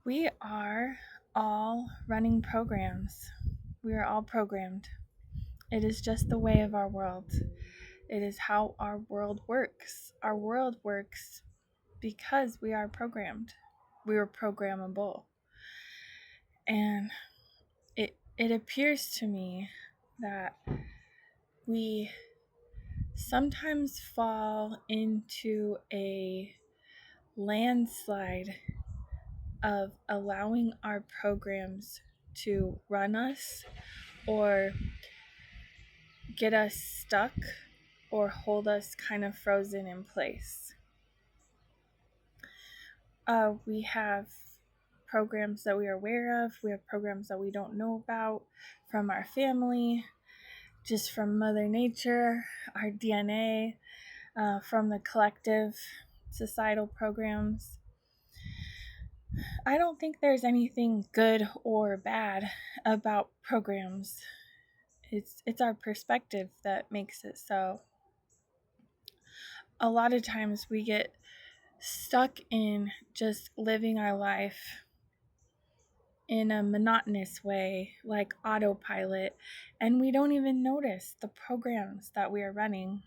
We are all running programs. We are all programmed. It is just the way of our world. It is how our world works. Our world works because we are programmed. We are programmable. And it appears to me that we sometimes fall into a landslide of allowing our programs to run us or get us stuck or hold us kind of frozen in place. We have programs that we are aware of, we have programs that we don't know about from our family, just from Mother Nature, our DNA, from the collective societal programs. I don't think there's anything good or bad about programs. It's our perspective that makes it so. A lot of times we get stuck in just living our life in a monotonous way, like autopilot, and we don't even notice the programs that we are running.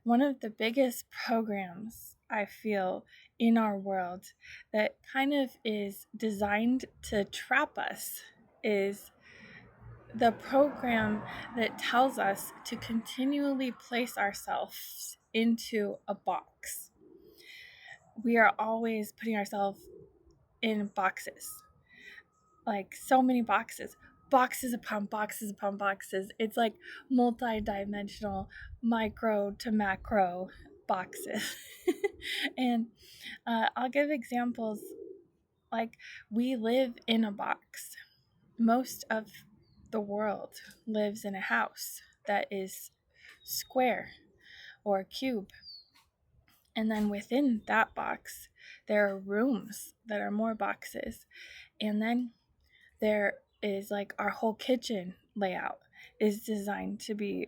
One of the biggest programs I feel in our world that kind of is designed to trap us is the program that tells us to continually place ourselves into a box. We are always putting ourselves in boxes, like so many boxes upon boxes upon boxes. It's like multi-dimensional micro to macro boxes. And I'll give examples. Like, we live in a box. Most of the world lives in a house that is square or a cube. And then within that box, there are rooms that are more boxes. And then there is like our whole kitchen layout is designed to be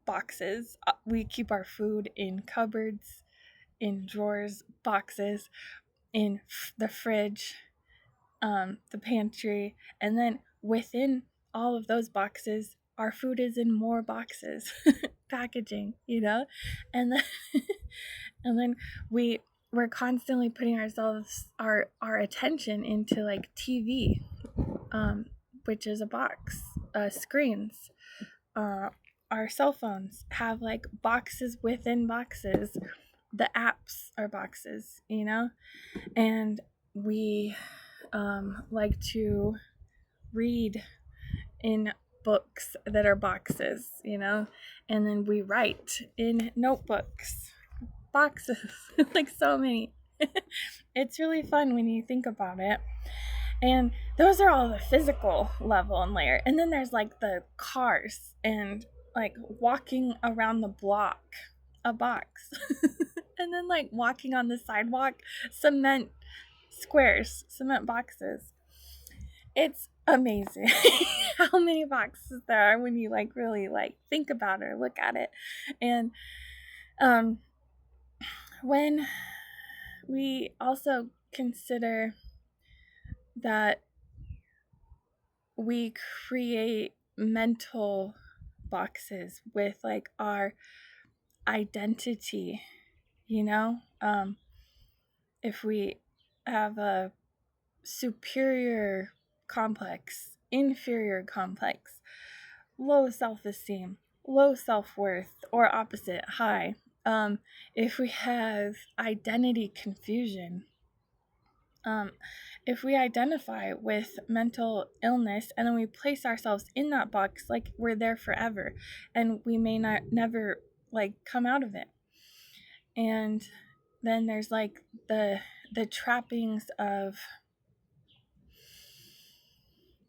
boxes. We keep our food in cupboards, in drawers, boxes, in the fridge, the pantry, and then within all of those boxes, our food is in more boxes, packaging, and then and then we're constantly putting our attention into like TV, which is a box, screens. Our cell phones have like boxes within boxes. The apps are boxes, and we like to read in books that are boxes, and then we write in notebooks, boxes, like so many. It's really fun when you think about it. And those are all the physical level and layer. And then there's like the cars and like walking around the block, a box. And then like walking on the sidewalk, cement squares, cement boxes. It's amazing how many boxes there are when you like really like think about it or look at it. And um when we also consider that we create mental boxes with like our identity, you know? If we have a superior complex, inferior complex, low self-esteem, low self-worth, or opposite, high. If we have identity confusion, if we identify with mental illness and then we place ourselves in that box, like we're there forever and we may not never like come out of it. And then there's like the trappings of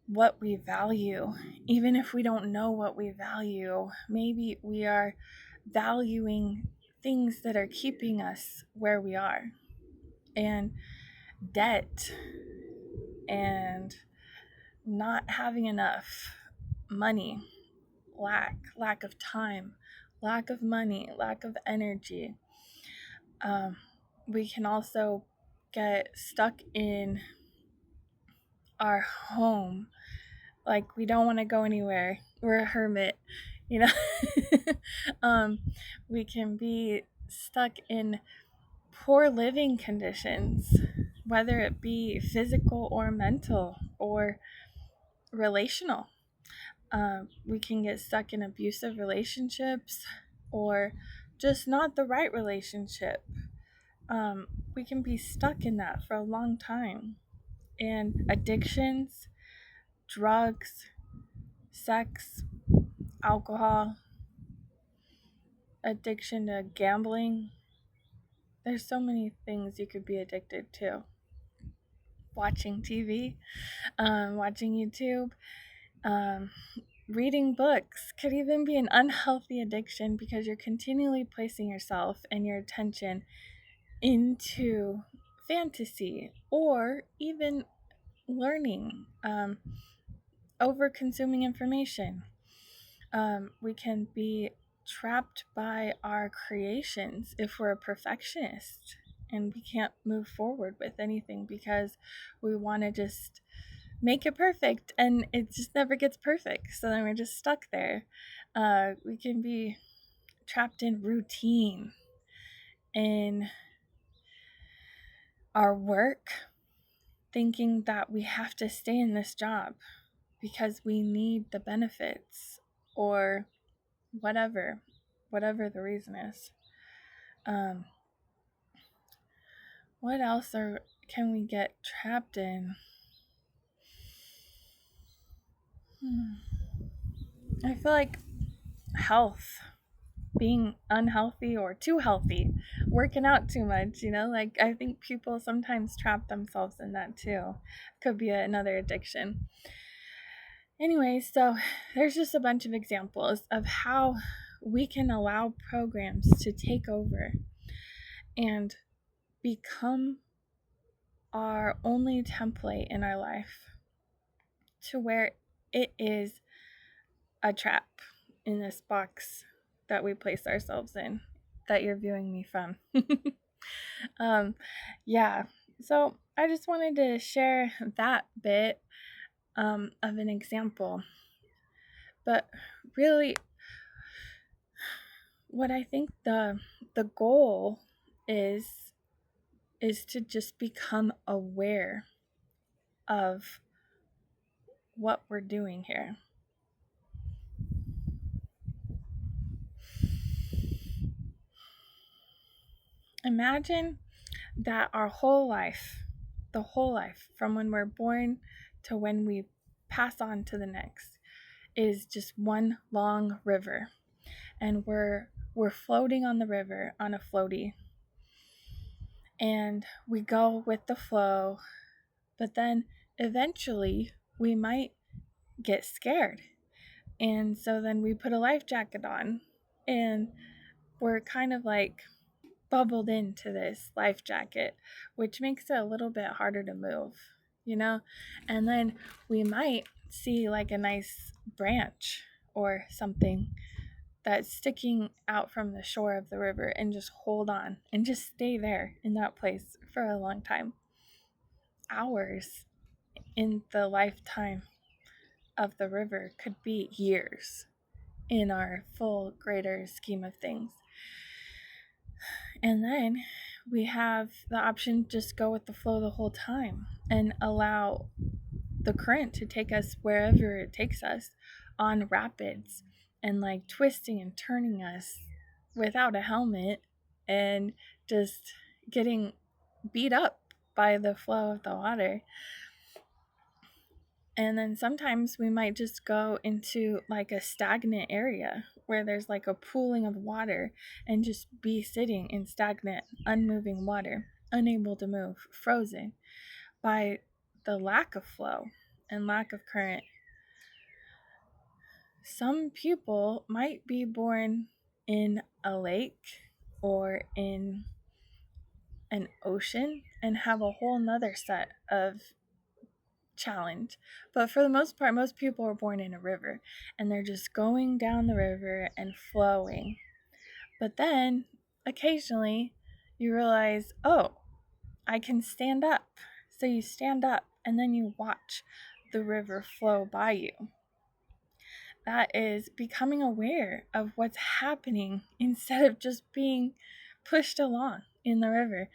what we value. Even if we don't know what we value, maybe we are valuing things that are keeping us where we are. And debt and not having enough money, lack of time, lack of money, lack of energy. We can also get stuck in our home. Like, we don't want to go anywhere. We're a hermit, you know? We can be stuck in poor living conditions, whether it be physical or mental or relational. We can get stuck in abusive relationships or just not the right relationship. We can be stuck in that for a long time. And addictions, drugs, sex, alcohol, addiction to gambling. There's so many things you could be addicted to. Watching TV, watching YouTube, um, reading books could even be an unhealthy addiction because you're continually placing yourself and your attention into fantasy or even learning, over consuming information. We can be trapped by our creations if we're a perfectionist and we can't move forward with anything because we want to just make it perfect and it just never gets perfect. So then we're just stuck there. We can be trapped in routine in our work, thinking that we have to stay in this job because we need the benefits or whatever the reason is. What else can we get trapped in? I feel like health, being unhealthy or too healthy, working out too much, like I think people sometimes trap themselves in that too. Could be another addiction. Anyway, so there's just a bunch of examples of how we can allow programs to take over and become our only template in our life, to where it is a trap in this box that we place ourselves in, that you're viewing me from. Yeah, so I just wanted to share that bit of an example. But really, what I think the goal is to just become aware of what we're doing here. Imagine that our whole life, the whole life, from when we're born to when we pass on to the next, is just one long river, and we're floating on the river on a floaty, and we go with the flow, but then eventually we might get scared, and so then we put a life jacket on, and we're kind of like bubbled into this life jacket, which makes it a little bit harder to move, and then we might see like a nice branch or something that's sticking out from the shore of the river, and just hold on and just stay there in that place for a long time. Hours in the lifetime of the river could be years in our full greater scheme of things. And then we have the option to just go with the flow the whole time and allow the current to take us wherever it takes us on rapids, and like twisting and turning us without a helmet and just getting beat up by the flow of the water. And then sometimes we might just go into like a stagnant area where there's like a pooling of water, and just be sitting in stagnant, unmoving water, unable to move, frozen by the lack of flow and lack of current. Some people might be born in a lake or in an ocean and have a whole nother set of challenge. But for the most part, most people are born in a river, and they're just going down the river and flowing. But then occasionally you realize, oh, I can stand up. So you stand up and then you watch the river flow by you. That is becoming aware of what's happening instead of just being pushed along in the river.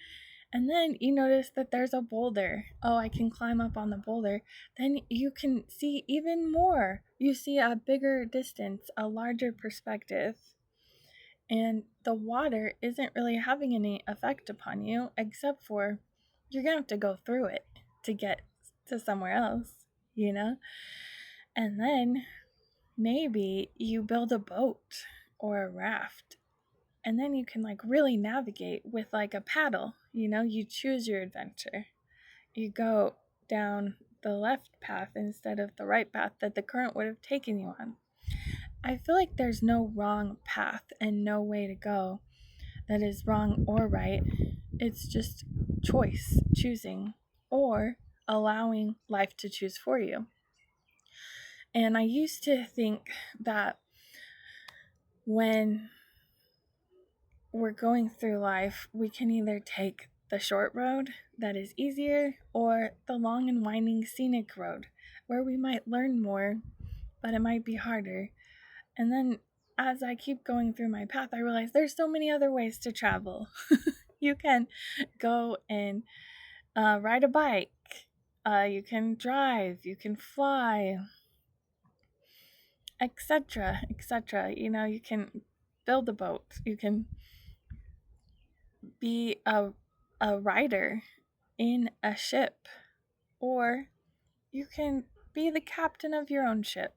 And then you notice that there's a boulder. Oh, I can climb up on the boulder. Then you can see even more. You see a bigger distance, a larger perspective. And the water isn't really having any effect upon you, except for you're going to have to go through it to get to somewhere else, you know? And then maybe you build a boat or a raft, and then you can like really navigate with like a paddle, you know? You choose your adventure. You go down the left path instead of the right path that the current would have taken you on. I feel like there's no wrong path and no way to go that is wrong or right. It's just choice, choosing, or allowing life to choose for you. And I used to think that when we're going through life, we can either take the short road that is easier or the long and winding scenic road where we might learn more, but it might be harder. And then as I keep going through my path, I realize there's so many other ways to travel. You can go and ride a bike. You can drive. You can fly, etc., etc. You know, you can build a boat. You can be a rider in a ship, or you can be the captain of your own ship.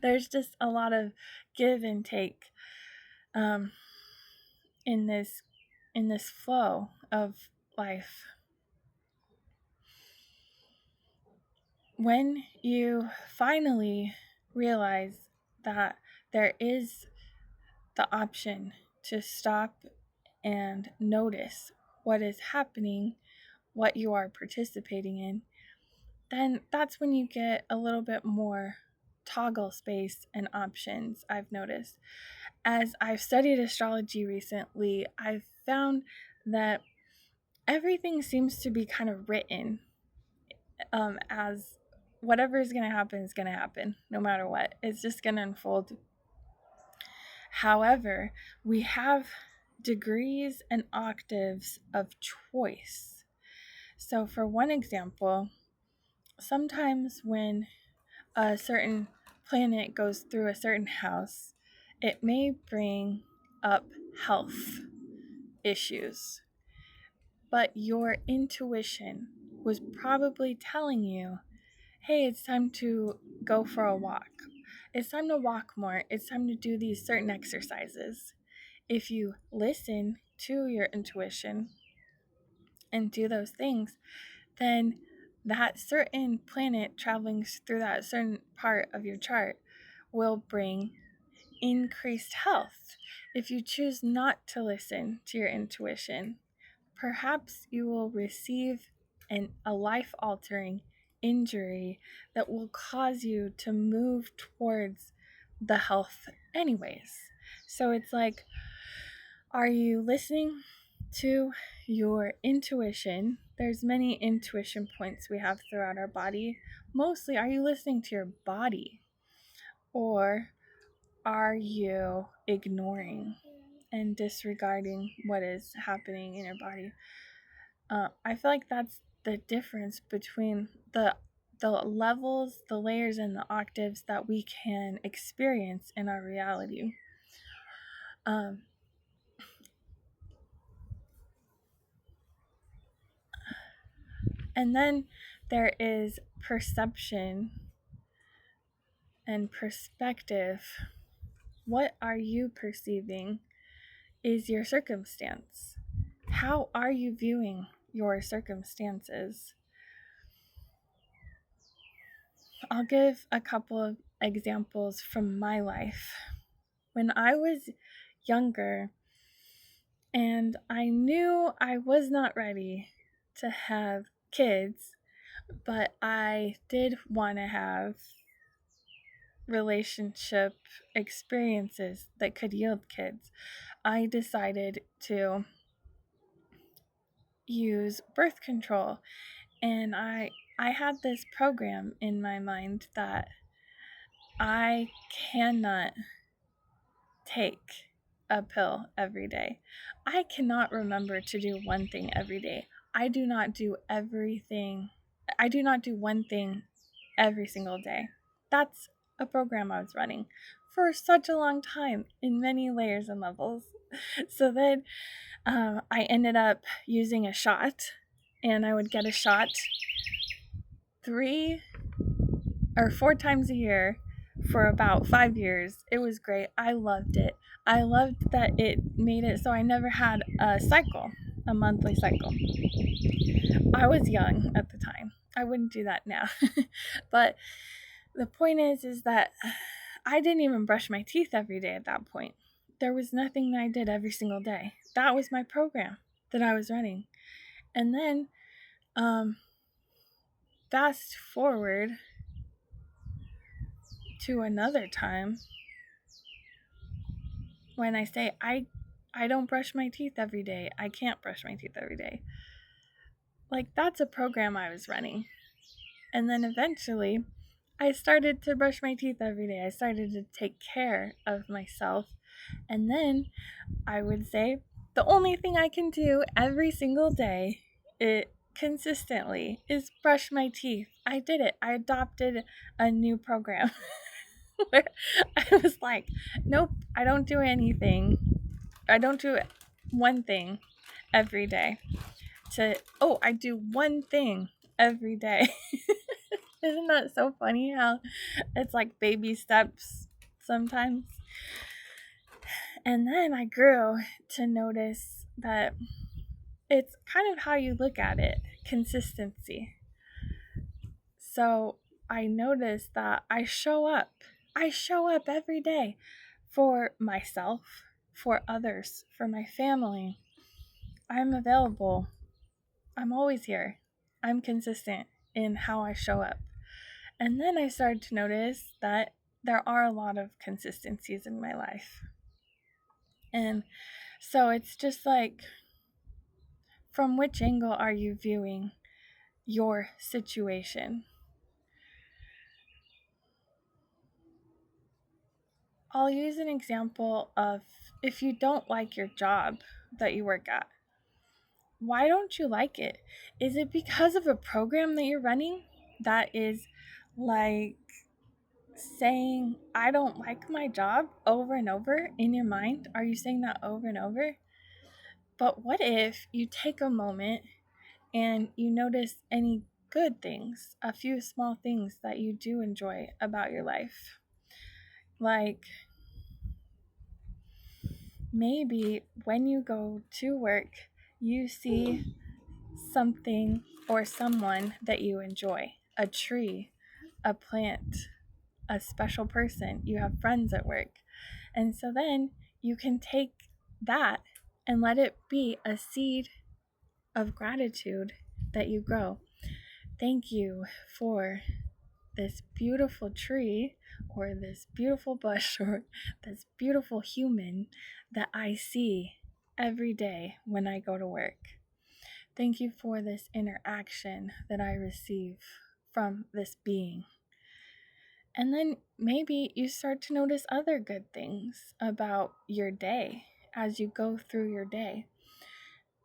There's just a lot of give and take in this flow of life. When you finally realize that there is the option to stop and notice what is happening, what you are participating in, then that's when you get a little bit more toggle space and options, I've noticed. As I've studied astrology recently, I've found that everything seems to be kind of written as whatever is going to happen is going to happen, no matter what. It's just going to unfold. However, we have degrees and octaves of choice. So for one example, sometimes when a certain planet goes through a certain house, it may bring up health issues. But your intuition was probably telling you, hey, it's time to go for a walk. It's time to walk more. It's time to do these certain exercises. If you listen to your intuition and do those things, then that certain planet traveling through that certain part of your chart will bring increased health. If you choose not to listen to your intuition, perhaps you will receive a life-altering injury that will cause you to move towards the health anyways. So it's like, are you listening to your intuition? There's many intuition points we have throughout our body. Mostly, are you listening to your body? Or are you ignoring and disregarding what is happening in your body? I feel like that's the difference between the levels, the layers, and the octaves that we can experience in our reality. And then there is perception and perspective. What are you perceiving is your circumstance. How are you viewing your circumstances? I'll give a couple of examples from my life. When I was younger and I knew I was not ready to have kids, but I did want to have relationship experiences that could yield kids, I decided to use birth control. And I had this program in my mind that I cannot take a pill every day. I cannot remember to do one thing every day. I do not do one thing every single day. That's a program I was running for such a long time in many layers and levels. So then I ended up using a shot, and I would get a shot 3 or 4 times a year for about 5 years. It was great. I loved it. I loved that it made it so I never had a monthly cycle. I was young at the time. I wouldn't do that now. But the point is that I didn't even brush my teeth every day at that point. There was nothing that I did every single day. That was my program that I was running. And then fast forward to another time when I say I don't brush my teeth every day. I can't brush my teeth every day. Like, that's a program I was running. And then eventually I started to brush my teeth every day. I started to take care of myself. And then I would say the only thing I can do every single day consistently is brush my teeth. I did it. I adopted a new program where I was like, nope, I don't do anything. I don't do one thing every day. I do one thing every day. Isn't that so funny how it's like baby steps sometimes? And then I grew to notice that it's kind of how you look at it, consistency. So I noticed that I show up every day for myself, for others, for my family. I'm available. I'm always here. I'm consistent in how I show up. And then I started to notice that there are a lot of consistencies in my life. And so it's just like, from which angle are you viewing your situation? I'll use an example of, if you don't like your job that you work at, why don't you like it? Is it because of a program that you're running that is like saying, I don't like my job over and over in your mind? Are you saying that over and over? But what if you take a moment and you notice any good things, a few small things that you do enjoy about your life? Like, maybe when you go to work, you see something or someone that you enjoy, a tree, a plant, a special person. You have friends at work. And so then you can take that and let it be a seed of gratitude that you grow. Thank you for this beautiful tree, or this beautiful bush, or this beautiful human that I see every day when I go to work. Thank you for this interaction that I receive from this being. And then maybe you start to notice other good things about your day as you go through your day.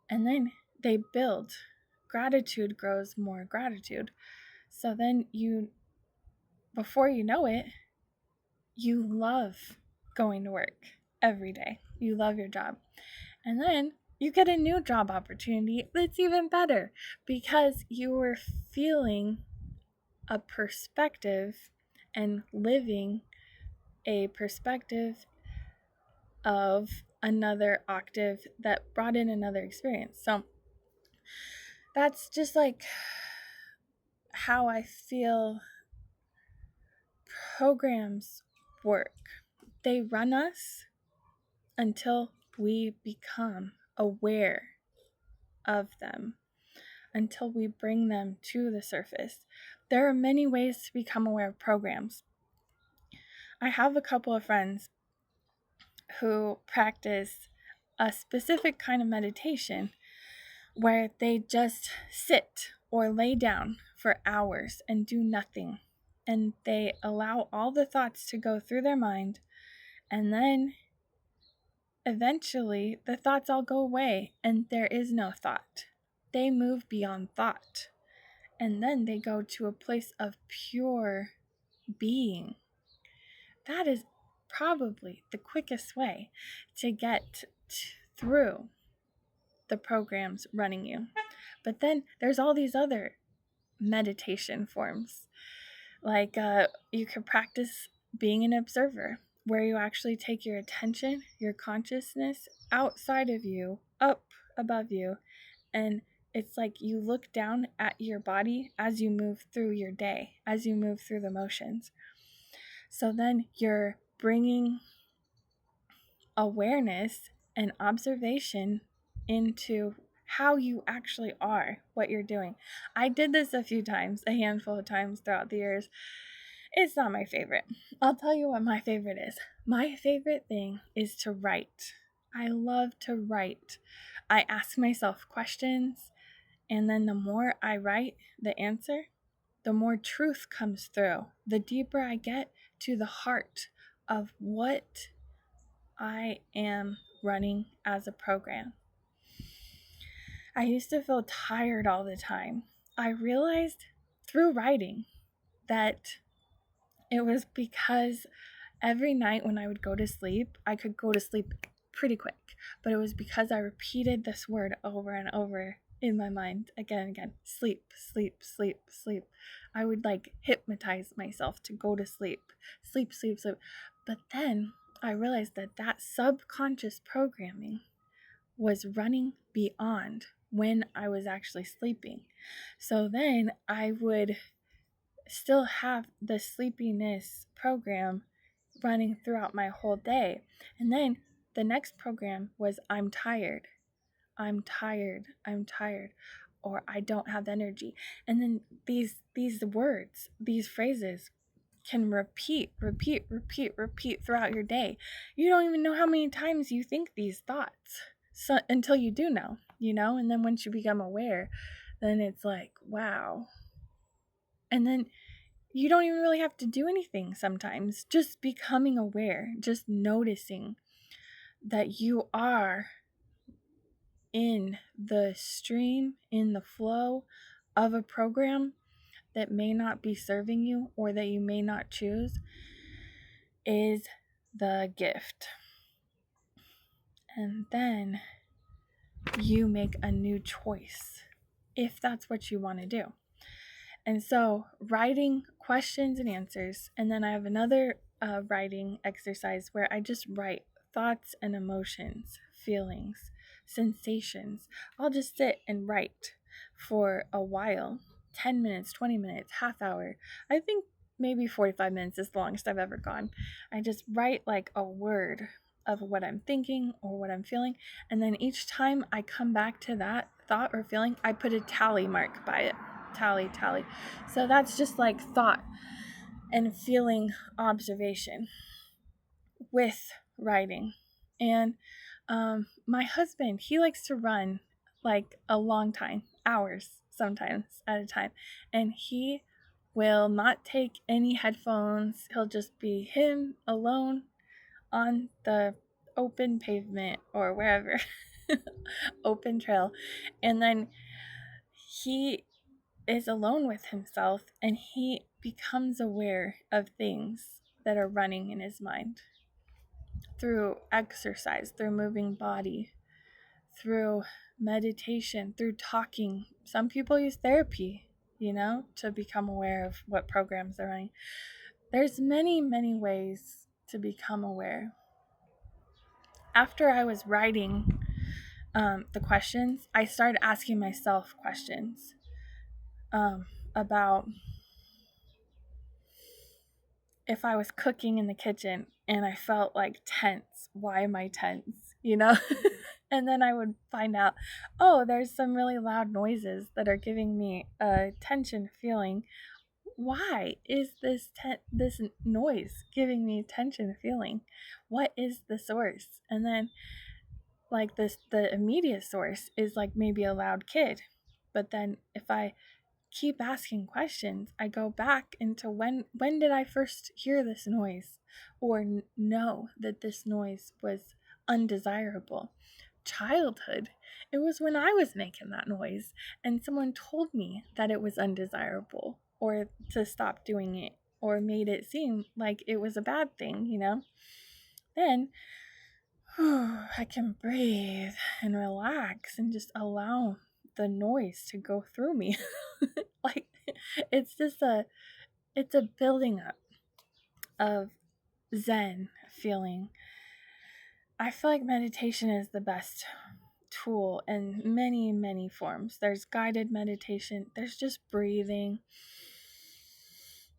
And then they build. Gratitude grows more gratitude. So then before you know it, you love going to work every day. You love your job. And then you get a new job opportunity that's even better because you were feeling a perspective and living a perspective of another octave that brought in another experience. So that's just like how I feel programs work. They run us until we become aware of them, until we bring them to the surface. There are many ways to become aware of programs. I have a couple of friends who practice a specific kind of meditation where they just sit or lay down for hours and do nothing. And they allow all the thoughts to go through their mind, and then eventually the thoughts all go away and there is no thought. They move beyond thought, and then they go to a place of pure being. That is probably the quickest way to get through the programs running you. But then there's all these other meditation forms. Like you could practice being an observer, where you actually take your attention, your consciousness outside of you, up above you, and it's like you look down at your body as you move through your day, as you move through the motions. So then you're bringing awareness and observation into how you actually are, what you're doing. I did this a few times, a handful of times throughout the years. It's not my favorite. I'll tell you what my favorite is. My favorite thing is to write. I love to write. I ask myself questions, and then the more I write the answer, the more truth comes through. The deeper I get to the heart of what I am running as a program. I used to feel tired all the time. I realized through writing that it was because every night when I would go to sleep, I could go to sleep pretty quick, but it was because I repeated this word over and over in my mind again and again. Sleep, sleep, sleep, sleep. I would like hypnotize myself to go to sleep. Sleep, sleep, sleep. But then I realized that that subconscious programming was running beyond when I was actually sleeping. So then I would still have the sleepiness program running throughout my whole day. And then the next program was I'm tired. I'm tired. I'm tired. Or I don't have energy. And then these words, these phrases can repeat throughout your day. You don't even know how many times you think these thoughts. So until you do know, and then once you become aware, then it's like, wow. And then you don't even really have to do anything sometimes. Just becoming aware, just noticing that you are in the stream, in the flow of a program that may not be serving you or that you may not choose is the gift. And then you make a new choice if that's what you want to do. And so writing questions and answers, and then I have another writing exercise where I just write thoughts and emotions, feelings, sensations. I'll just sit and write for a while, 10 minutes, 20 minutes, half hour. I think maybe 45 minutes is the longest I've ever gone. I just write like a word of what I'm thinking or what I'm feeling, and then each time I come back to that thought or feeling, I put a tally mark by it. Tally. So that's just like thought and feeling observation with writing. And my husband, he likes to run like a long time, hours sometimes at a time, and he will not take any headphones. He'll just be him alone on the open pavement or wherever, open trail, and then he is alone with himself and he becomes aware of things that are running in his mind through exercise, through moving body, through meditation, through talking. Some people use therapy, to become aware of what programs they're running. There's many, many ways to become aware. After I was writing the questions, I started asking myself questions about if I was cooking in the kitchen and I felt like tense. Why am I tense? And then I would find out, there's some really loud noises that are giving me a tension feeling. Why is this noise giving me tension feeling? What is the source? And then like the immediate source is like maybe a loud kid. But then if I keep asking questions. I go back into when did I first hear this noise or know that this noise was undesirable? Childhood. It was when I was making that noise and someone told me that it was undesirable or to stop doing it or made it seem like it was a bad thing, Then I can breathe and relax and just allow the noise to go through me. Like it's a building up of zen feeling. I feel like meditation is the best tool in many, many forms. There's guided meditation, there's just breathing,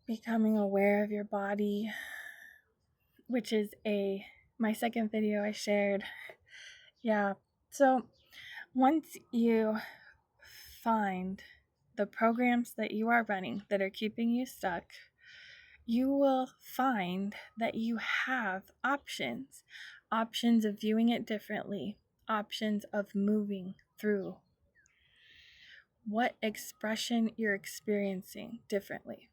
becoming aware of your body, which is my second video I shared. Yeah. So once you find the programs that you are running that are keeping you stuck, you will find that you have options of viewing it differently, options of moving through what expression you're experiencing differently.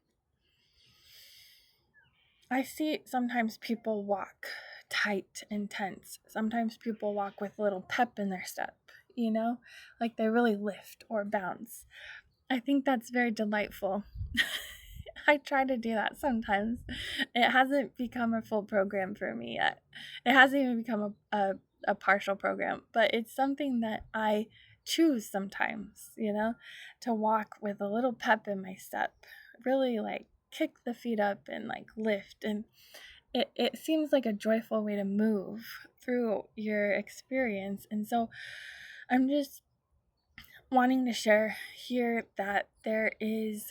I see sometimes people walk tight and tense. Sometimes people walk with a little pep in their step, like they really lift or bounce. I think that's very delightful. I try to do that sometimes. It hasn't become a full program for me yet. It hasn't even become a partial program, but it's something that I choose sometimes, to walk with a little pep in my step, really like kick the feet up and like lift. And it seems like a joyful way to move through your experience. And so I'm just wanting to share here that there is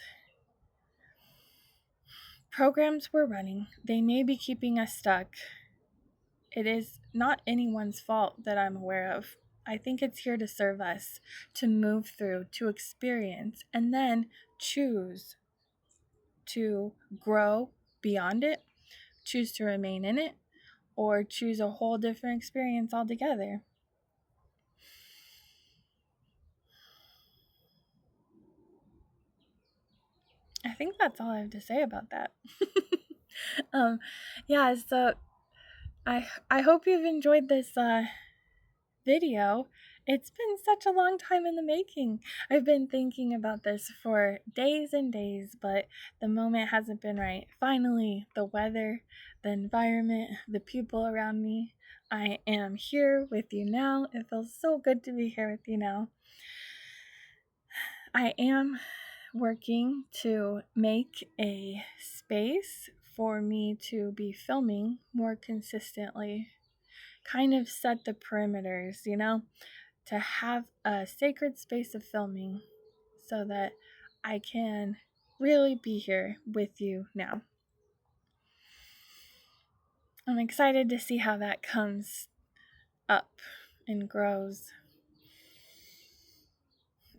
programs we're running. They may be keeping us stuck. It is not anyone's fault that I'm aware of. I think it's here to serve us, to move through, to experience, and then choose to grow beyond it, choose to remain in it, or choose a whole different experience altogether. I think that's all I have to say about that. Yeah, so I hope you've enjoyed this video. It's been such a long time in the making. I've been thinking about this for days and days, but the moment hasn't been right. Finally, the weather, the environment, the people around me. I am here with you now. It feels so good to be here with you now. I am working to make a space for me to be filming more consistently, kind of set the perimeters, to have a sacred space of filming so that I can really be here with you now. I'm excited to see how that comes up and grows.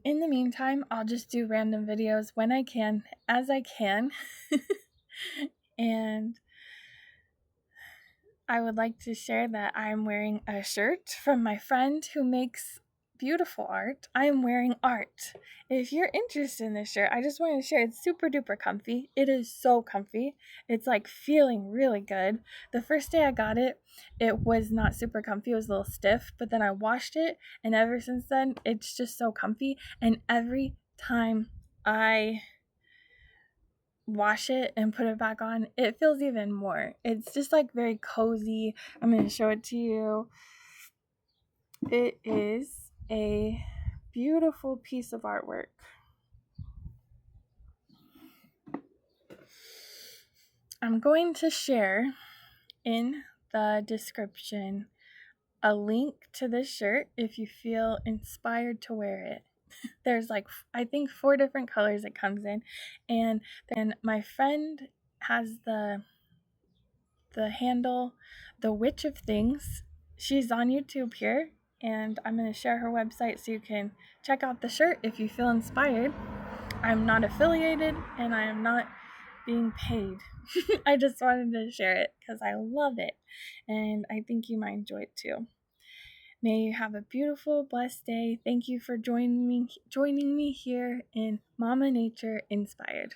In the meantime, I'll just do random videos when I can, as I can. And I would like to share that I'm wearing a shirt from my friend who makes beautiful art. I am wearing art. If you're interested in this shirt, I just wanted to share it's super duper comfy. It is so comfy. It's like feeling really good. The first day I got it, it was not super comfy. It was a little stiff, but then I washed it, and ever since then, it's just so comfy. And every time I wash it and put it back on, it feels even more. It's just like very cozy. I'm going to show it to you. It is a beautiful piece of artwork. I'm going to share in the description a link to this shirt if you feel inspired to wear it. There's like, I think 4 different colors it comes in. And then my friend has the handle, The Witch of Things. She's on YouTube here, and I'm going to share her website so you can check out the shirt if you feel inspired. I'm not affiliated, and I am not being paid. I just wanted to share it because I love it, and I think you might enjoy it too. May you have a beautiful, blessed day. Thank you for joining me here in Mama Nature Inspired.